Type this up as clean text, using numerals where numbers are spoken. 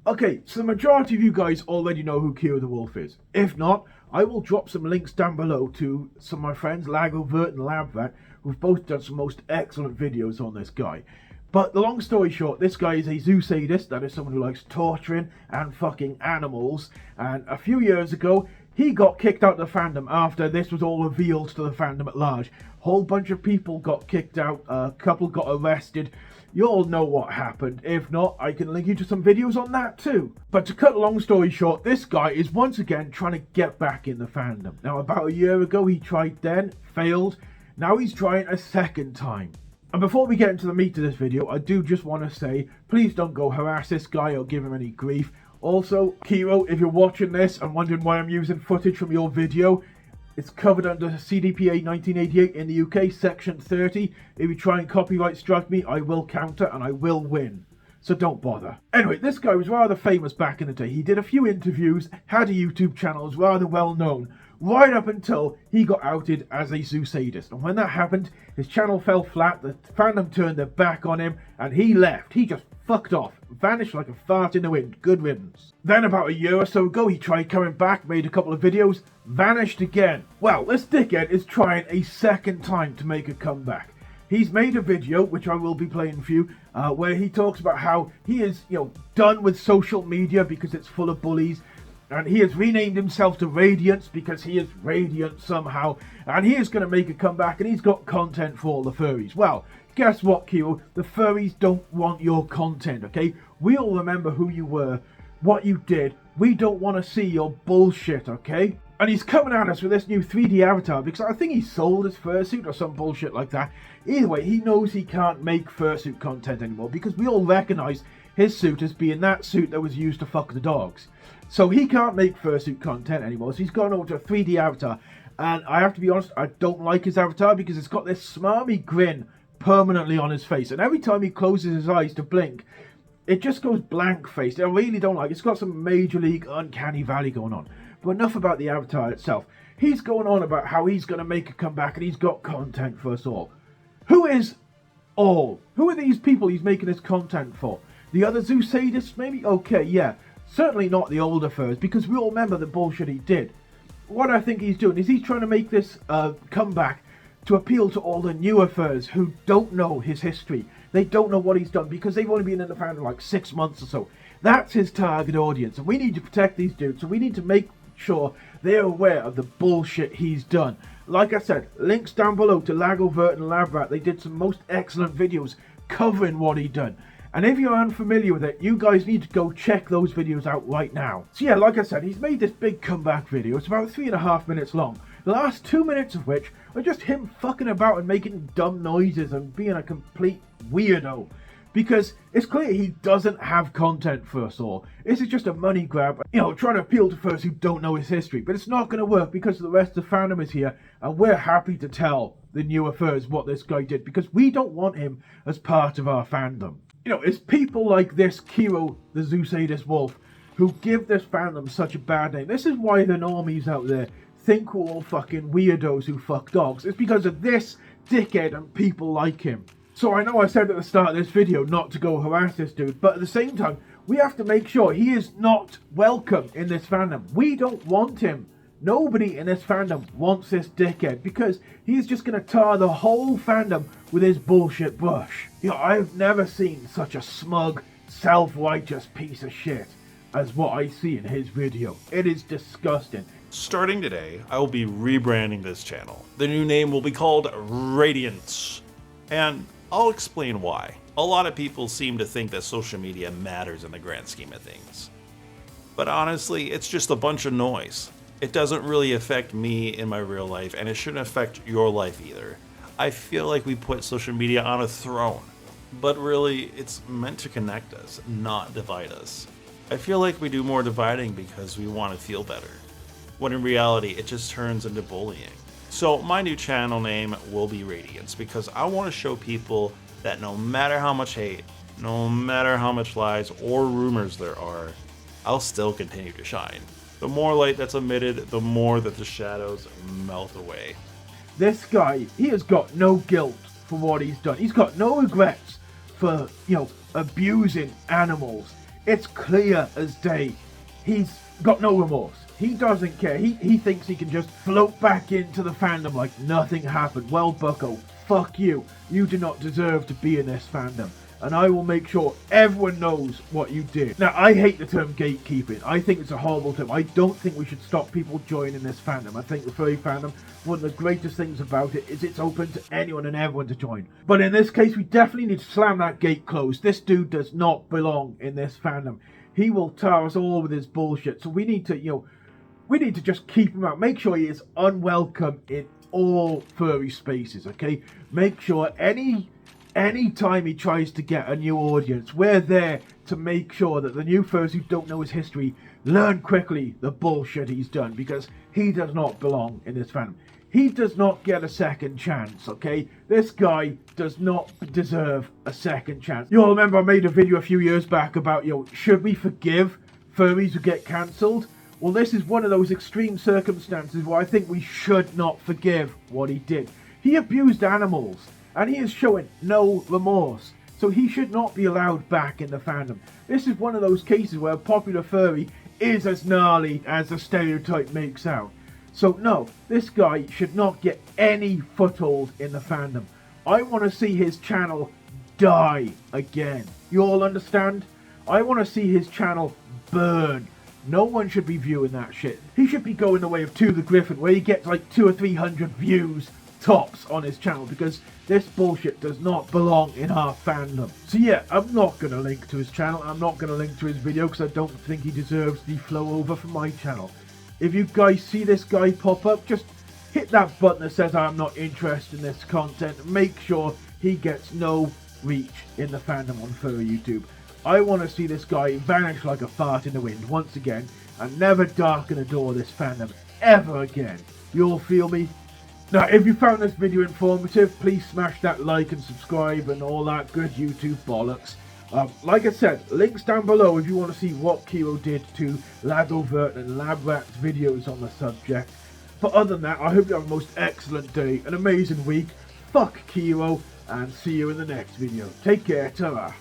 Okay, so the majority of you guys already know who Kero the Wolf is. If not, I will drop some links down below to some of my friends, Lagovirt and Labb Ratt, who've both done some most excellent videos on this guy. But the long story short, this guy is a zoo sadist, that is someone who likes torturing and fucking animals, and a few years ago, he got kicked out of the fandom after this was all revealed to the fandom at large. Whole bunch of people got kicked out, a couple got arrested. You all know what happened. If not, I can link you to some videos on that too. But to cut a long story short, this guy is once again trying to get back in the fandom. Now, about a year ago, he tried then, failed. Now he's trying a second time. And before we get into the meat of this video, I do just want to say, please don't go harass this guy or give him any grief. Also, Kero, if you're watching this and wondering why I'm using footage from your video, it's covered under CDPA 1988 in the UK, section 30. If you try and copyright strike me, I will counter and I will win. So don't bother. Anyway, this guy was rather famous back in the day. He did a few interviews, had a YouTube channel, was rather well known, right up until he got outed as a zoo sadist. And when that happened, his channel fell flat, the fandom turned their back on him, and he left. He just fucked off, vanished like a fart in the wind. Good riddance. Then about a year or so ago, he tried coming back, made a couple of videos, vanished again. Well, this dickhead is trying a second time to make a comeback. He's made a video, which I will be playing for you, where he talks about how he is, done with social media because it's full of bullies. And he has renamed himself to Radiance because he is radiant somehow. And he is going to make a comeback and he's got content for all the furries. Well, guess what, Kero? The furries don't want your content, okay? We all remember who you were, what you did. We don't want to see your bullshit, okay? And he's coming at us with this new 3D avatar because I think he sold his fursuit or some bullshit like that. Either way, he knows he can't make fursuit content anymore because we all recognise his suit as being that suit that was used to fuck the dogs. So he can't make fursuit content anymore, so he's gone over to a 3D avatar. And I have to be honest, I don't like his avatar because it's got this smarmy grin permanently on his face. And every time he closes his eyes to blink, it just goes blank faced. I really don't like it. It's got some major league uncanny valley going on. But enough about the avatar itself. He's going on about how he's going to make a comeback and he's got content for us all. Who is all? Who are these people he's making this content for? The other zoo sadists maybe? Okay, yeah. Certainly not the older furs, because we all remember the bullshit he did. What I think he's doing is he's trying to make this comeback to appeal to all the newer furs who don't know his history. They don't know what he's done because they've only been in the fandom like 6 months or so. That's his target audience, and we need to protect these dudes, so we need to make sure they're aware of the bullshit he's done. Like I said, links down below to Lagovirt and Labb Ratt. They did some most excellent videos covering what he done. And if you're unfamiliar with it, you guys need to go check those videos out right now. So yeah, like I said, he's made this big comeback video. It's about 3.5 minutes long. The last 2 minutes of which are just him fucking about and making dumb noises and being a complete weirdo. Because it's clear he doesn't have content for us all. This is just a money grab, trying to appeal to furs who don't know his history. But it's not going to work because the rest of the fandom is here. And we're happy to tell the newer furs what this guy did. Because we don't want him as part of our fandom. It's people like this Kero, the zoo sadist wolf, who give this fandom such a bad name. This is why the normies out there think we're all fucking weirdos who fuck dogs. It's because of this dickhead and people like him. So I know I said at the start of this video not to go harass this dude, but at the same time, we have to make sure he is not welcome in this fandom. We don't want him. Nobody in this fandom wants this dickhead because he's just going to tar the whole fandom with his bullshit brush. I've never seen such a smug, self-righteous piece of shit as what I see in his video. It is disgusting. Starting today, I will be rebranding this channel. The new name will be called Radiance. And I'll explain why. A lot of people seem to think that social media matters in the grand scheme of things. But honestly, it's just a bunch of noise. It doesn't really affect me in my real life, and it shouldn't affect your life either. I feel like we put social media on a throne, but really, it's meant to connect us, not divide us. I feel like we do more dividing because we want to feel better, when in reality, it just turns into bullying. So my new channel name will be Radiance, because I want to show people that no matter how much hate, no matter how much lies or rumors there are, I'll still continue to shine. The more light that's emitted, the more that the shadows melt away. This guy, he has got no guilt for what he's done. He's got no regrets for, abusing animals. It's clear as day. He's got no remorse. He doesn't care. He thinks he can just float back into the fandom like nothing happened. Well, bucko, fuck you. You do not deserve to be in this fandom. And I will make sure everyone knows what you did. Now, I hate the term gatekeeping. I think it's a horrible term. I don't think we should stop people joining this fandom. I think the Furry Fandom, one of the greatest things about it is it's open to anyone and everyone to join. But in this case, we definitely need to slam that gate closed. This dude does not belong in this fandom. He will tar us all with his bullshit. So we need to, we need to just keep him out. Make sure he is unwelcome in all furry spaces, okay? Make sure anytime he tries to get a new audience, we're there to make sure that the new furries who don't know his history learn quickly the bullshit he's done, because he does not belong in this fandom. He does not get a second chance, okay? This guy does not deserve a second chance. You'll remember I made a video a few years back about, should we forgive furries who get cancelled? Well, this is one of those extreme circumstances where I think we should not forgive what he did. He abused animals, and he is showing no remorse. So he should not be allowed back in the fandom. This is one of those cases where a popular furry is as gnarly as the stereotype makes out. So no, this guy should not get any foothold in the fandom. I want to see his channel die again. You all understand? I want to see his channel burn. No one should be viewing that shit. He should be going the way of the Griffin, where he gets like 200 or 300 views tops on his channel, because this bullshit does not belong in our fandom. So yeah, I'm not going to link to his channel. I'm not going to link to his video because I don't think he deserves the flow over from my channel. If you guys see this guy pop up, just hit that button that says I'm not interested in this content. Make sure he gets no reach in the fandom on Furry YouTube. I want to see this guy vanish like a fart in the wind once again and never darken the door of this fandom ever again. You all feel me? Now, if you found this video informative, please smash that like and subscribe and all that good YouTube bollocks. Like I said, links down below if you want to see what Kero did to Lagovirt and Labb Ratt's videos on the subject. But other than that, I hope you have a most excellent day, an amazing week. Fuck Kero, and see you in the next video. Take care, ta-ra.